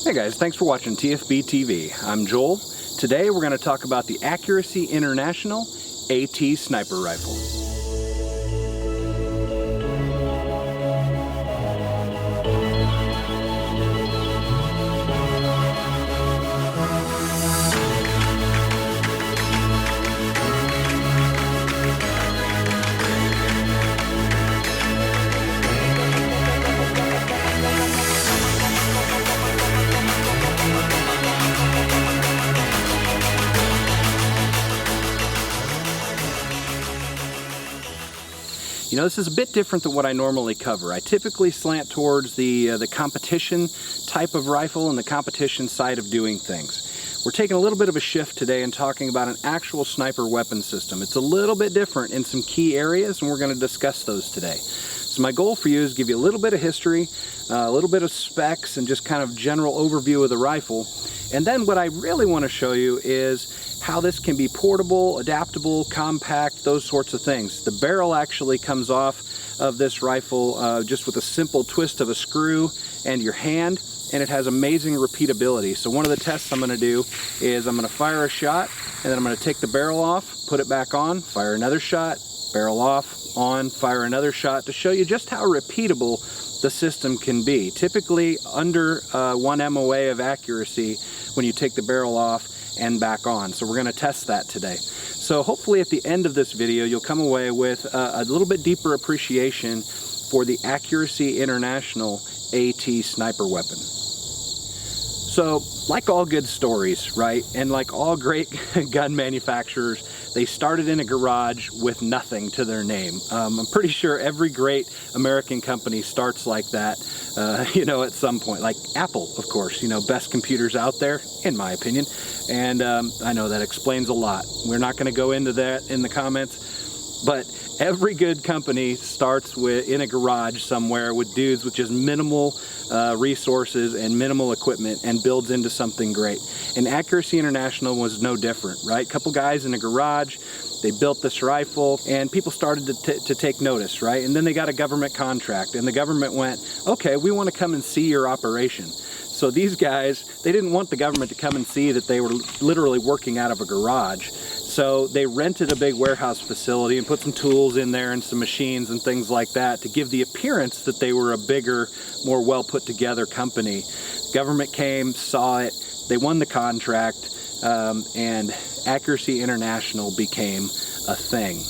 Hey guys, thanks for watching TFB TV. I'm Joel. Today we're going to talk about the Accuracy International AT Sniper Rifle. You know, this is a bit different than what I normally cover. I typically slant towards the competition type of rifle and the competition side of doing things. We're taking a little bit of a shift today and talking about an actual sniper weapon system. It's a little bit different in some key areas, and we're going to discuss those today. So my goal for you is give you a little bit of history, a little bit of specs, and just kind of general overview of the rifle. And then what I really want to show you is how this can be portable, adaptable, compact, those sorts of things. The barrel actually comes off of this rifle just with a simple twist of a screw and your hand, and it has amazing repeatability. So one of the tests I'm going to do is I'm going to fire a shot, and then I'm going to take the barrel off, put it back on, fire another shot, barrel off, on, fire another shot, to show you just how repeatable the system can be. Typically under 1 MOA of accuracy when you take the barrel off and back on. So we're going to test that today. So hopefully at the end of this video you'll come away with a little bit deeper appreciation for the Accuracy International AT sniper weapon. So like all good stories, right, and like all great gun manufacturers, they started in a garage with nothing to their name. I'm pretty sure every great American company starts like that, you know, at some point. Like Apple, of course, you know, best computers out there, in my opinion. And I know that explains a lot. We're not going to go into that in the comments, but every good company starts in a garage somewhere with dudes with just minimal resources and minimal equipment and builds into something great. And Accuracy International was no different, right? Couple guys in a garage, they built this rifle, and people started to take notice, right? And then they got a government contract, and the government went, okay, we want to come and see your operation. So these guys, they didn't want the government to come and see that they were literally working out of a garage. So they rented a big warehouse facility and put some tools in there and some machines and things like that to give the appearance that they were a bigger, more well put together company. Government came, saw it, they won the contract, and Accuracy International became a thing.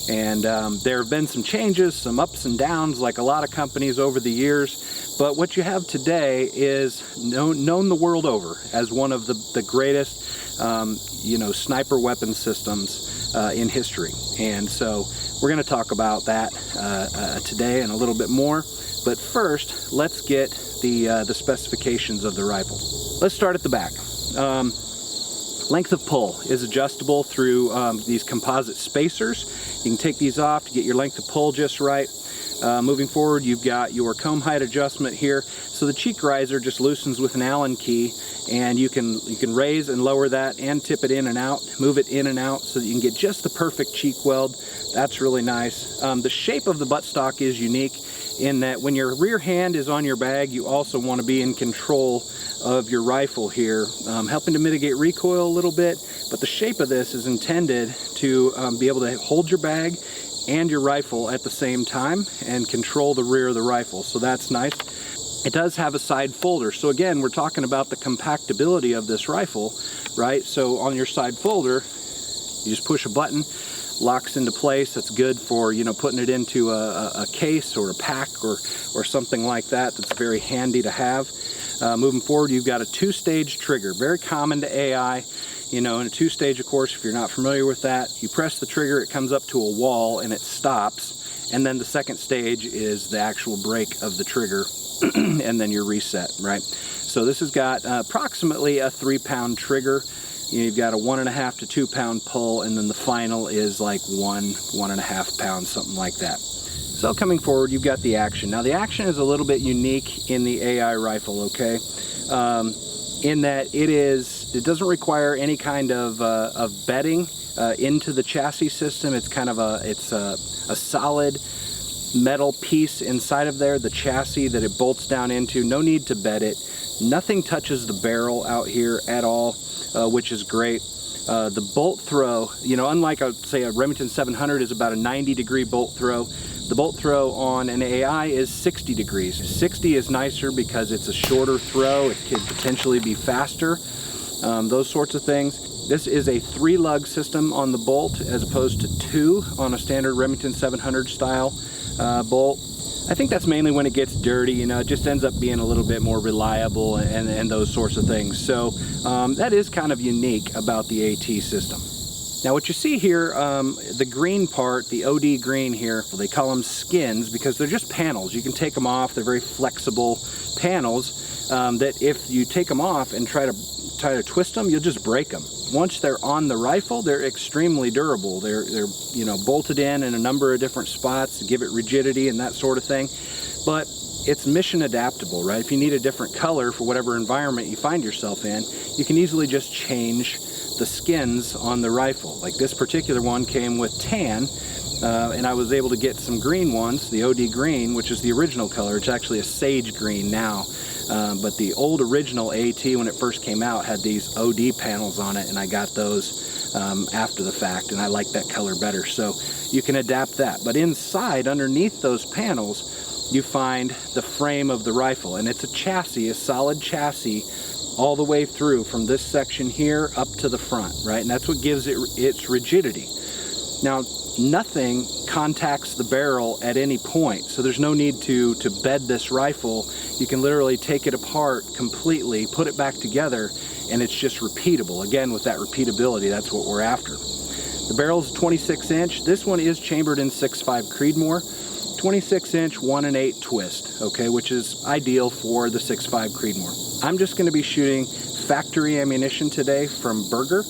And there have been some changes, some ups and downs, like a lot of companies over the years. But what you have today is known the world over as one of the greatest you know, sniper weapon systems in history. And so we're going to talk about that today and a little bit more. But first, let's get the specifications of the rifle. Let's start at the back. Length of pull is adjustable through these composite spacers. You can take these off to get your length of pull just right. Moving forward, you've got your comb height adjustment here. So the cheek riser just loosens with an Allen key, and you can raise and lower that and tip it in and out, move it in and out so that you can get just the perfect cheek weld. That's really nice. The shape of the buttstock is unique in that when your rear hand is on your bag, you also want to be in control of your rifle here, helping to mitigate recoil a little bit. But the shape of this is intended to be able to hold your bag and your rifle at the same time and control the rear of the rifle. So that's nice. It does have a side folder. So again, we're talking about the compactability of this rifle, right? So on your side folder, you just push a button, locks into place. That's good for, you know, putting it into a case or a pack or something like that. That's very handy to have. Moving forward, you've got a 2-stage trigger, very common to AI. You know, in a 2-stage, of course, if you're not familiar with that, you press the trigger, it comes up to a wall and it stops. And then the second stage is the actual break of the trigger and then your reset, right? So this has got approximately a 3-pound trigger. You've got a 1.5 to 2 pound pull, and then the final is like 1.5 pounds, something like that. So coming forward, you've got the action. Now the action is a little bit unique in the AI rifle, okay? In that it doesn't require any kind of bedding into the chassis system. It's kind of a solid metal piece inside of there, the chassis that it bolts down into. No need to bed it. Nothing touches the barrel out here at all, which is great. The bolt throw, you know, unlike say a Remington 700 is about a 90-degree bolt throw, the bolt throw on an AI is 60 degrees. 60 is nicer because it's a shorter throw. It could potentially be faster, those sorts of things. This is a 3-lug system on the bolt as opposed to 2 on a standard Remington 700 style bolt. I think that's mainly when it gets dirty, you know, it just ends up being a little bit more reliable and those sorts of things. So that is kind of unique about the AT system. Now what you see here, the green part, the OD green here, they call them skins because they're just panels. You can take them off. They're very flexible panels that if you take them off and try to twist them, you'll just break them. Once they're on the rifle, they're extremely durable. They're you know, bolted in a number of different spots to give it rigidity and that sort of thing. But it's mission adaptable, right? If you need a different color for whatever environment you find yourself in, you can easily just change the skins on the rifle. Like this particular one came with tan, and I was able to get some green ones, the OD green, which is the original color. It's actually a sage green now. But the old original AT, when it first came out, had these OD panels on it, and I got those after the fact, and I like that color better. So you can adapt that. But inside, underneath those panels, you find the frame of the rifle, and it's a chassis, a solid chassis, all the way through from this section here up to the front, right? And that's what gives it its rigidity. Now, nothing contacts the barrel at any point, so there's no need to bed this rifle. You can literally take it apart completely, put it back together, and it's just repeatable. Again, with that repeatability, that's what we're after. The barrel's 26 inch. This one is chambered in 6.5 Creedmoor. 26 inch 1 1/8 twist, okay, which is ideal for the 6.5 Creedmoor. I'm just going to be shooting factory ammunition today from Berger.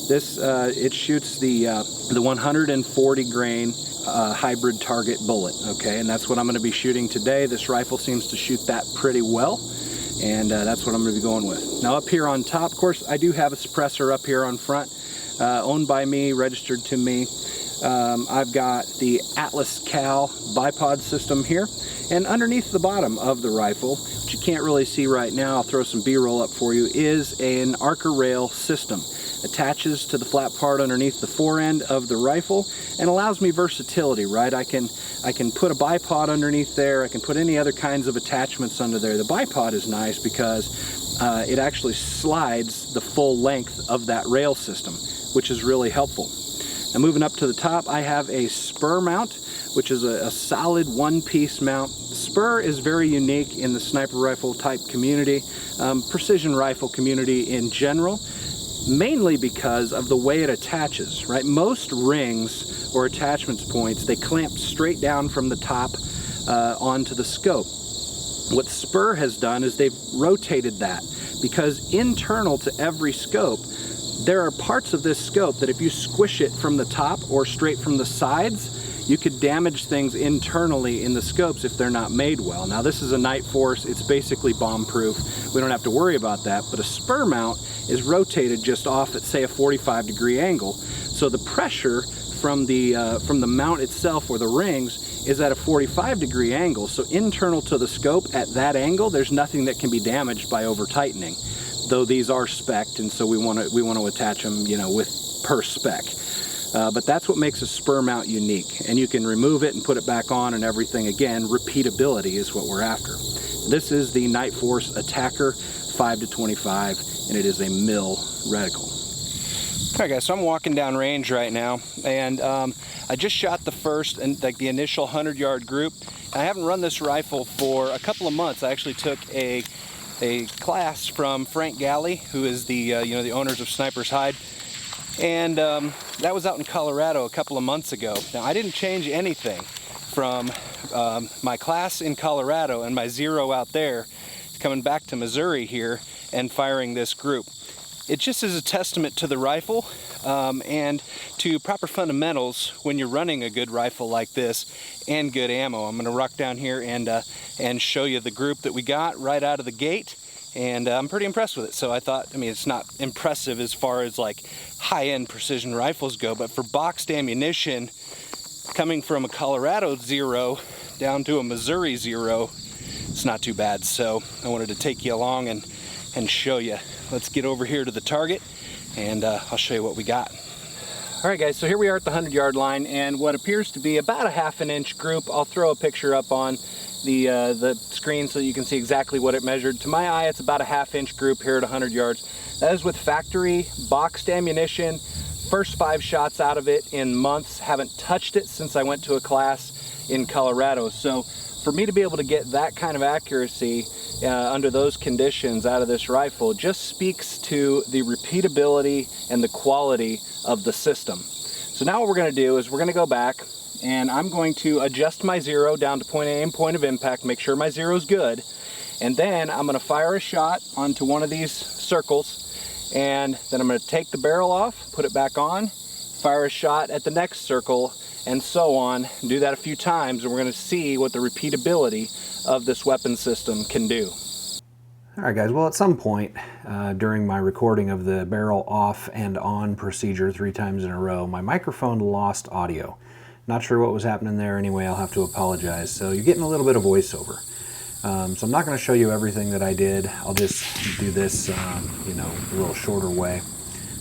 This it shoots the 140 grain hybrid target bullet, okay, and that's what I'm going to be shooting today. This rifle seems to shoot that pretty well, and that's what I'm going to be going with. Now up here on top, of course, I do have a suppressor up here on front, owned by me, registered to me. I've got the Atlas Cal bipod system here, and underneath the bottom of the rifle, which you can't really see right now, I'll throw some B-roll up for you, is an Arca rail system. Attaches to the flat part underneath the fore end of the rifle and allows me versatility, right? I can put a bipod underneath there. I can put any other kinds of attachments under there. The bipod is nice because it actually slides the full length of that rail system, which is really helpful. Now moving up to the top, I have a spur mount, which is a solid one-piece mount. Spur is very unique in the sniper rifle type community, precision rifle community in general, mainly because of the way it attaches, right? Most rings or attachments points, they clamp straight down from the top onto the scope. What Spur has done is they've rotated that, because internal to every scope, there are parts of this scope that if you squish it from the top or straight from the sides, you could damage things internally in the scopes if they're not made well. Now this is a Night Force, it's basically bomb proof. We don't have to worry about that, but a spur mount is rotated just off at, say, a 45-degree angle. So the pressure from the mount itself or the rings is at a 45-degree angle. So internal to the scope at that angle, there's nothing that can be damaged by over-tightening. Though these are spec'd, and so we want to attach them, you know, with per spec. But that's what makes a spur mount unique, and you can remove it and put it back on and everything. Again, repeatability is what we're after. This is the Night Force Attacker 5-25, and it is a mill reticle. All right, guys, so I'm walking down range right now, and I just shot the first and like the initial 100-yard group. I haven't run this rifle for a couple of months. I actually took a class from Frank Galley, who is the you know, the owners of Sniper's Hide, and that was out in Colorado a couple of months ago. Now I didn't change anything from my class in Colorado and my zero out there, coming back to Missouri here and firing this group. It just is a testament to the rifle and to proper fundamentals when you're running a good rifle like this and good ammo. I'm going to rock down here and show you the group that we got right out of the gate, and I'm pretty impressed with it. So I thought, I mean, it's not impressive as far as like high-end precision rifles go, but for boxed ammunition, coming from a Colorado zero down to a Missouri 0, it's not too bad. So I wanted to take you along and show you. Let's get over here to the target and I'll show you what we got. All right guys, so here we are at the 100-yard line and what appears to be about a ½ an inch group. I'll throw a picture up on the screen so you can see exactly what it measured. To my eye, it's about a ½ inch group here at 100 yards. That is with factory boxed ammunition. First 5 shots out of it in months. Haven't touched it since I went to a class in Colorado. So for me to be able to get that kind of accuracy under those conditions out of this rifle just speaks to the repeatability and the quality of the system. So now what we're going to do is we're going to go back and I'm going to adjust my 0 down to point of aim, point of impact, make sure my 0 is good, and then I'm going to fire a shot onto one of these circles, and then I'm going to take the barrel off, put it back on, fire a shot at the next circle, and so on. Do that a few times and we're going to see what the repeatability of this weapon system can do. Alright guys, well at some point during my recording of the barrel off and on procedure 3 times in a row, my microphone lost audio. Not sure what was happening there. Anyway, I'll have to apologize. So you're getting a little bit of voiceover. So I'm not going to show you everything that I did. I'll just do this, you know, a little shorter way.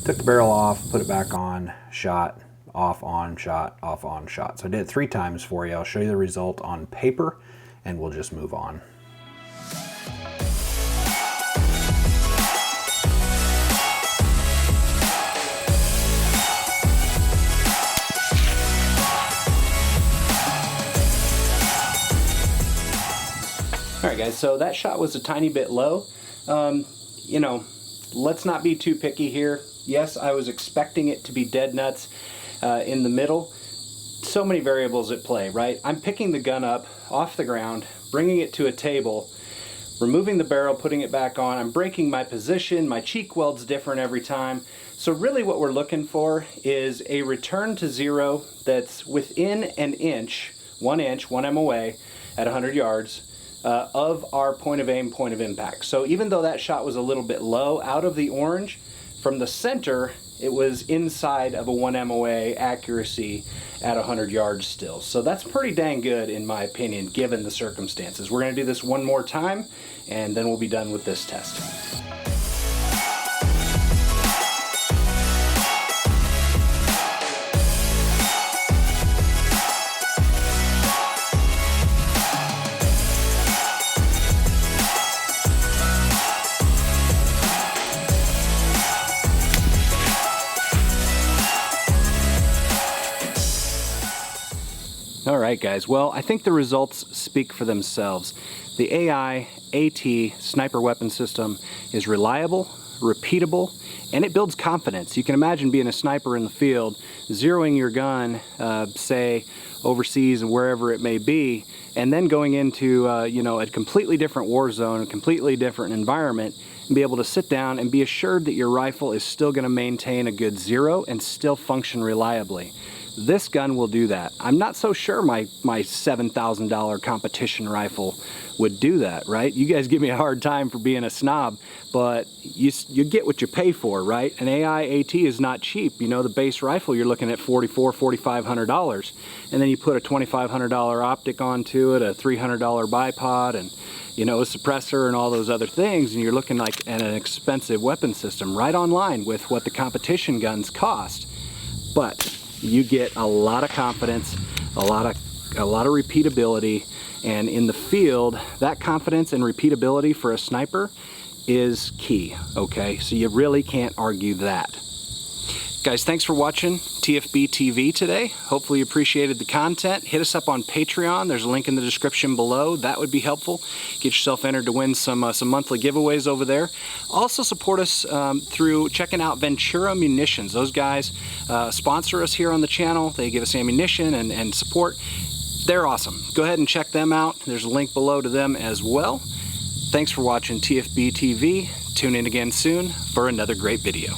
Took the barrel off, put it back on, shot, off, on, shot, off, on, shot. So I did it 3 times for you. I'll show you the result on paper and we'll just move on. Alright guys, so that shot was a tiny bit low. You know, let's not be too picky here. Yes, I was expecting it to be dead nuts in the middle. So many variables at play, right? I'm picking the gun up off the ground, bringing it to a table, removing the barrel, putting it back on. I'm breaking my position, my cheek weld's different every time. So really what we're looking for is a return to 0 that's within an inch, 1 MOA at 100 yards. Of our point of aim, point of impact. So even though that shot was a little bit low out of the orange, from the center it was inside of a 1 MOA accuracy at 100 yards still. So that's pretty dang good in my opinion given the circumstances. We're going to do this one more time and then we'll be done with this test. Alright guys, well I think the results speak for themselves. The AI AT sniper weapon system is reliable, repeatable, and it builds confidence. You can imagine being a sniper in the field, zeroing your gun, say overseas and wherever it may be, and then going into you know, a completely different war zone, a completely different environment, and be able to sit down and be assured that your rifle is still going to maintain a good 0 and still function reliably. This gun will do that. I'm not so sure my $7,000 competition rifle would do that, right? You guys give me a hard time for being a snob, but you get what you pay for, right? An AI AT is not cheap. You know, the base rifle, you're looking at $4,500. And then you put a $2,500 optic onto it, a $300 bipod, and you know, a suppressor and all those other things, and you're looking like at an expensive weapon system right on line with what the competition guns cost. But you get a lot of confidence, a lot of repeatability, and in the field, that confidence and repeatability for a sniper is key, okay? So you really can't argue that. Guys, thanks for watching TFB TV today. Hopefully you appreciated the content. Hit us up on Patreon. There's a link in the description below. That would be helpful. Get yourself entered to win some monthly giveaways over there. Also support us through checking out Ventura Munitions. Those guys sponsor us here on the channel. They give us ammunition and support. They're awesome. Go ahead and check them out. There's a link below to them as well. Thanks for watching TFB TV. Tune in again soon for another great video.